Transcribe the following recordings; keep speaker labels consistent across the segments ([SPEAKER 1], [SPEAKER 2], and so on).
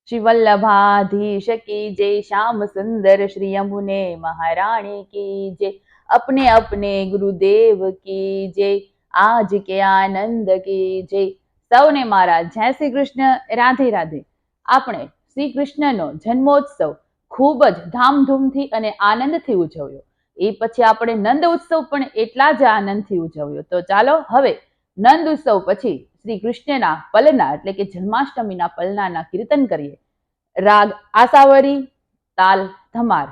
[SPEAKER 1] श्री वल्लभाधीश की जय, श्याम सुंदर श्री यमुने महारानी की जय, अपने अपने गुरुदेव की जय, आज के आनंद की जय। સૌને મારા જય શ્રી કૃષ્ણ, રાધે રાધે। આપણે શ્રી કૃષ્ણનો જન્મોત્સવ ખૂબ જ ધામધૂમથી અને આનંદથી ઉજવ્યો। એ પછી આપણે નંદ ઉત્સવ પણ એટલા જ આનંદથી ઉજવ્યો। તો ચાલો હવે નંદ ઉત્સવ પછી શ્રી કૃષ્ણના પલના એટલે કે જન્માષ્ટમીના પલનાના કીર્તન કરીએ। રાગ આસાવરી, તાલ ધમાર।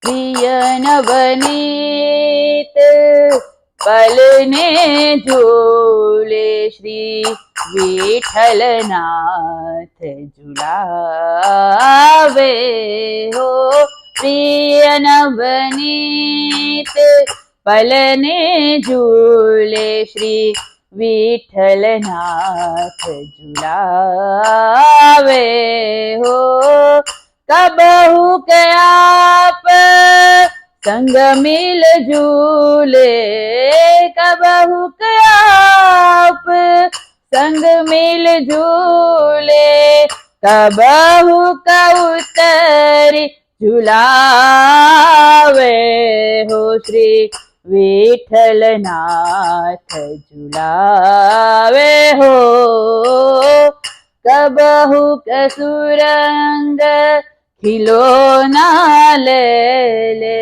[SPEAKER 1] પ્રિય નવનીત પલને ઝૂલે, શ્રી વિઠ્ઠલનાથ ઝુલાવે હો। પ્રિય નવનીત પલને ઝૂલે, શ્રી विठलनाथ झुलावे हो। कबहु आप संग मिल झूले, कबहु आप संग मिल झूले, कबहु उतरी झुलावे हो। श्री विठ्ठलनाथ झुलावे हो। कबहु कसुरंग खिलौना ले ले,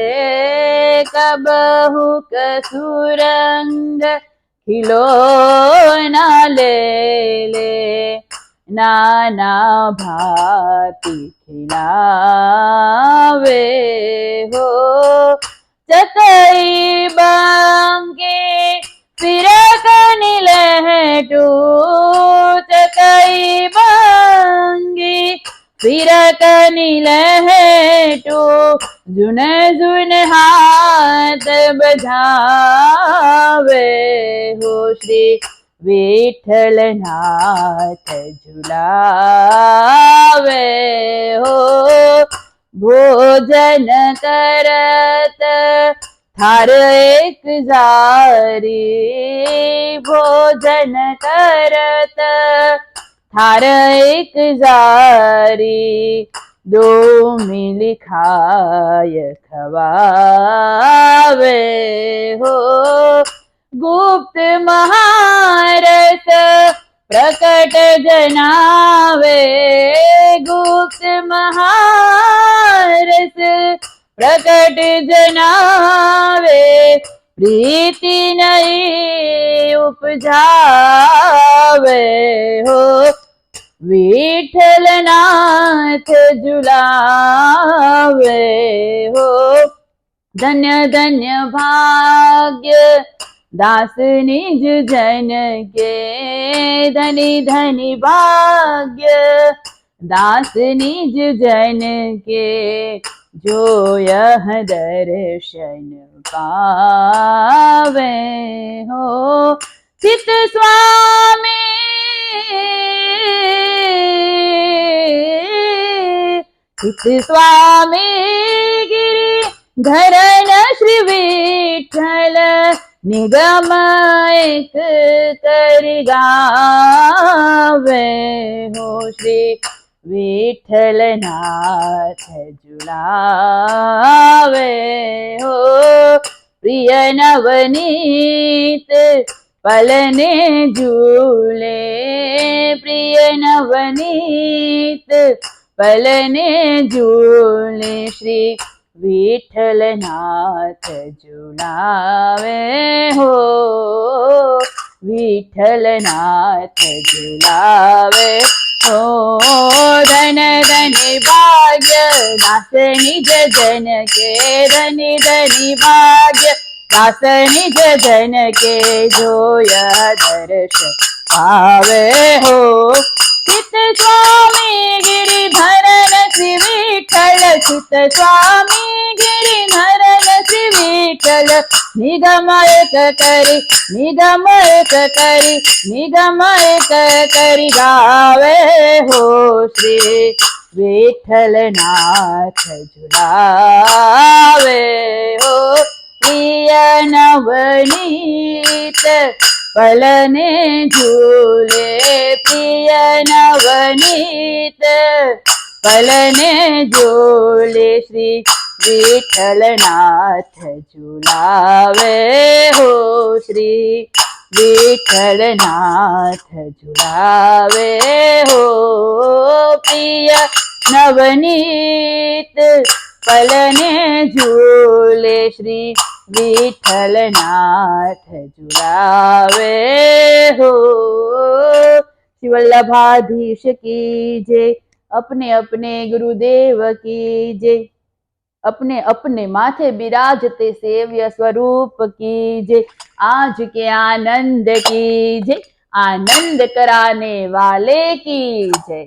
[SPEAKER 1] कबहु कसुरंग खिलौना ले ले, नाना भांति खिलावे हो। चकई बांगे फिरकनी लहटू, चकई बांगे फिरकनी लहटू, जुन जुन हाथ बजावे हो। श्री विठ्ठलनाथ झुलावे हो। भोजन करत थार एक जारी, भोजन करत थार एक जारी, दो मिली खाय खवावे हो। गुप्त महारस प्रकट जनावे, गुप्त महारस प्रकट जनावे, प्रीति नहीं उपजावे हो। विठ्ठलनाथ झुलावे हो। धन्य धन्य भाग्य दास निज जन के, धनी धनी भाग्य दास निज जन के, जो यह दर्शन पावे हो। चित स्वामी चित स्वामी गिरि धरन श्री विठ्ठल, निगम एक कर गावे हो। श्री विठ्ठलनाथ झुलावे हो। प्रिय नवनीत पलने झूले, प्रिय नवनीत पलने झूले, श्री विठ्ठलनाथ झुलावे हो। विठ्ठलनाथ झुलावे हो। धन धनि भाग्य दास निज जन के, धनि धनि भाग्य दास निज जन के, जो यह दर्शन पावे हो। चित स्वामी गिरिधरन श्री विठ्ठल, चित स्वामी गिरिधरन श्री विठ्ठल, निगम एक करी, निगम एक करी, निगम एक करी गावे हो। श्री विठ्ठलनाथ झुलावे हो। प्रिय नवनीत पलने झूले प्रिय नवनीत, पलने झूले श्री विठ्ठलनाथ झुलावे हो, श्री विठ्ठलनाथ झुलावे हो। प्रिय नवनीत पलने झूले श्री विठ्ठलनाथ झुलावे हो। श्री वल्लभाधीश की जय, अपने अपने गुरुदेव की जय, अपने अपने माथे विराजते सेव्य स्वरूप की जय। आज के आनंद की जय, आनंद कराने वाले की जय।